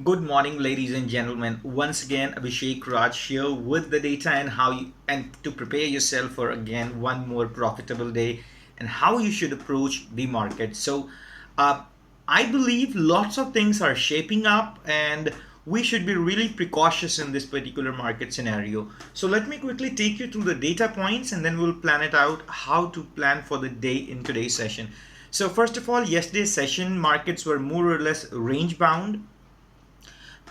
Good morning, ladies and gentlemen. Once again, Abhishek Raj here with the data and to prepare yourself for again one more profitable day and how you should approach the market. Uh, I believe lots of things are shaping up and we should be really precautious in this particular market scenario. So let me quickly take you through the data points and then we'll plan it out how to plan for the day in today's session. So first of all, yesterday's session markets were more or less range bound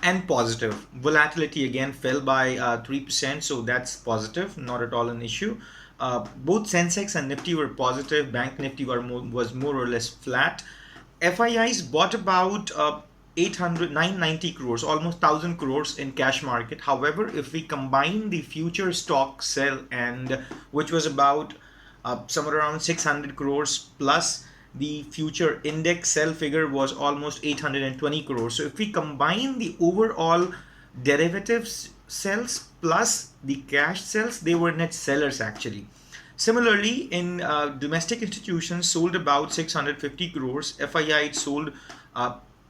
and positive. Volatility again fell by 3%, so that's positive, not at all an issue. Both Sensex and Nifty were positive. Bank Nifty was more or less flat. FIIs bought about 990 crores, almost 1000 crores in cash market. However, if we combine the future stock sell and which was about somewhere around 600 crores plus the future index sell figure was almost 820 crores. So if we combine the overall derivatives sales plus the cash sales, they were net sellers actually. Similarly, in domestic institutions sold about 650 crores. FII sold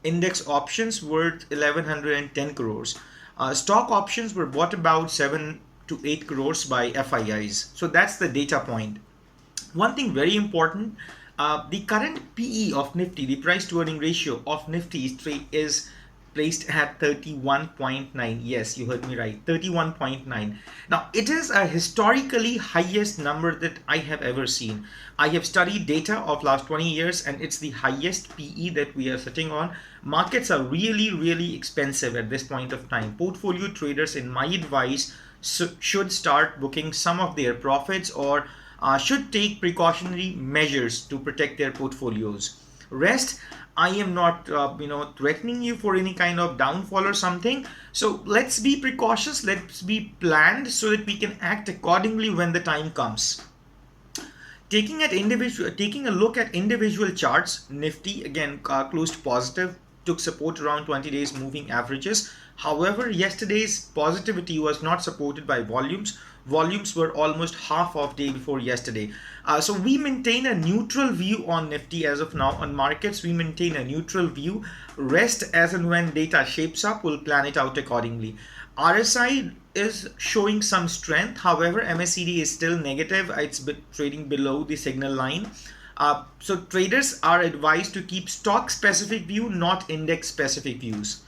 index options worth 1110 crores. Stock options were bought about 7 to 8 crores by FIIs. So that's the data point. One thing very important, the current PE of Nifty, the price to earning ratio of Nifty is placed at 31.9. Yes, you heard me right, 31.9. Now, it is a historically highest number that I have ever seen. I have studied data of last 20 years and it's the highest PE that we are sitting on. Markets are really expensive at this point of time. Portfolio traders, in my advice, should start booking some of their profits or should take precautionary measures to protect their portfolios. Rest, I am not threatening you for any kind of downfall or something. So let's be precautious, let's be planned so that we can act accordingly when the time comes. Taking a look at individual charts, Nifty again closed positive, took support around 20 days moving averages. However, yesterday's positivity was not supported by volumes. Volumes were almost half of day before yesterday. So we maintain a neutral view on Nifty as of now. On markets, we maintain a neutral view. Rest as and when data shapes up, we'll plan it out accordingly. RSI is showing some strength. However, MACD is still negative. It's trading below the signal line. So traders are advised to keep stock specific view, not index specific views.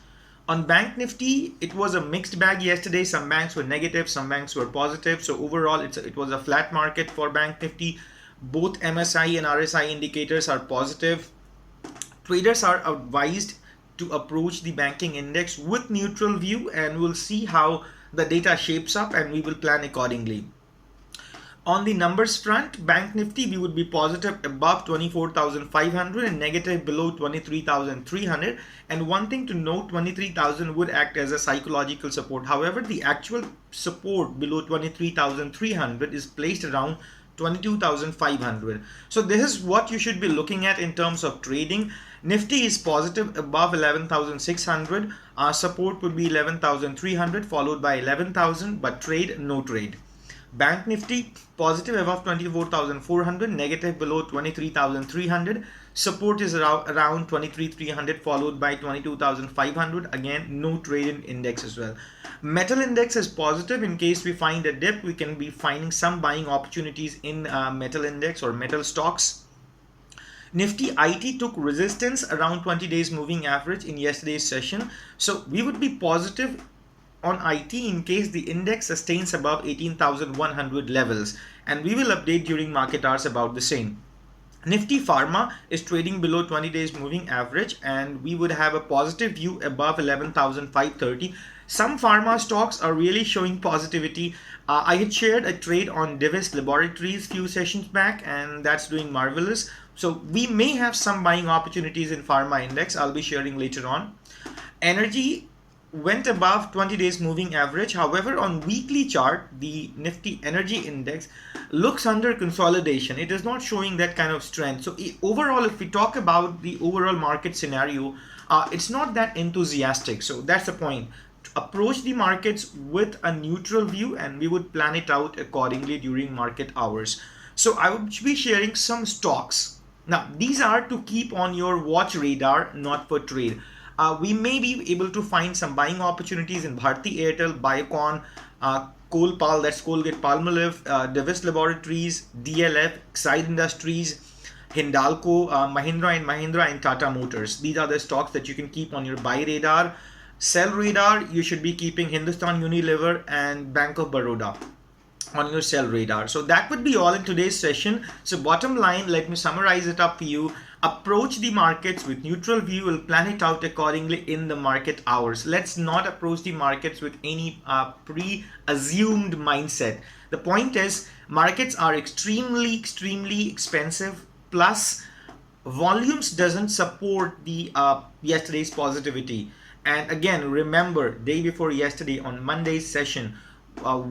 On Bank Nifty, it was a mixed bag yesterday. Some banks were negative, some banks were positive. So overall, it was a flat market for Bank Nifty. Both MSI and RSI indicators are positive. Traders are advised to approach the banking index with neutral view, and we'll see how the data shapes up and we will plan accordingly. On the numbers front, Bank Nifty, we would be positive above 24,500 and negative below 23,300. And one thing to note, 23,000 would act as a psychological support. However, the actual support below 23,300 is placed around 22,500. So this is what you should be looking at in terms of trading. Nifty is positive above 11,600. Our support would be 11,300 followed by 11,000, but no trade. Bank Nifty positive above 24,400, negative below 23,300. Support is around 23,300 followed by 22,500. Again, no trade in index as well. Metal index is positive. In case we find a dip, we can be finding some buying opportunities in metal index or metal stocks. Nifty IT took resistance around 20 days moving average in yesterday's session. So we would be positive on IT in case the index sustains above 18,100 levels, and we will update during market hours about the same. Nifty Pharma is trading below 20 days moving average and we would have a positive view above 11,530. Some pharma stocks are really showing positivity. I had shared a trade on Divis Laboratories few sessions back and that's doing marvelous. So we may have some buying opportunities in pharma index. I'll be sharing later on. Energy went above 20 days moving average. However, on weekly chart, the Nifty Energy Index looks under consolidation. It is not showing that kind of strength. So overall, if we talk about the overall market scenario, it's not that enthusiastic. So that's the point. Approach the markets with a neutral view and we would plan it out accordingly during market hours. So I would be sharing some stocks. Now, these are to keep on your watch radar, not for trade. we may be able to find some buying opportunities in Bharti Airtel, Biocon, Colpal, that's Colgate Palmolive, Davis Laboratories, DLF, Exide Industries, Hindalco, Mahindra and Mahindra, and Tata Motors. These are the stocks that you can keep on your buy radar. Sell radar, you should be keeping Hindustan Unilever and Bank of Baroda on your sell radar. So that would be all in today's session. So bottom line, let me summarize it up for you. Approach the markets with neutral view. We'll plan it out accordingly in the market hours. Let's not approach the markets with any pre-assumed mindset. The point is, markets are extremely expensive, plus volumes doesn't support the yesterday's positivity. And again, remember, day before yesterday on Monday's session,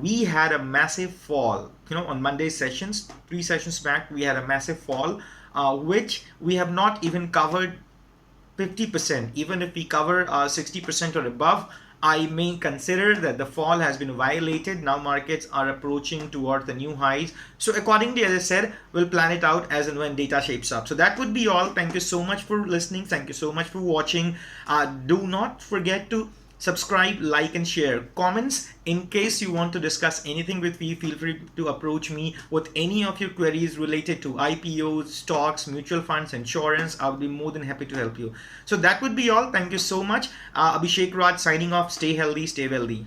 we had a massive fall. On Monday's sessions, 3 sessions back, we had a massive fall, which we have not even covered 50%. Even if we cover 60% or above, I may consider that the fall has been violated. Now markets are approaching towards the new highs. So accordingly, as I said, we'll plan it out as and when data shapes up. So that would be all. Thank you so much for listening. Thank you so much for watching. Do not forget to subscribe, like, and share. Comments, in case you want to discuss anything with me, feel free to approach me with any of your queries related to IPOs, stocks, mutual funds, insurance. I'll be more than happy to help you. So that would be all. Thank you so much. Abhishek Raj signing off. Stay healthy, stay wealthy.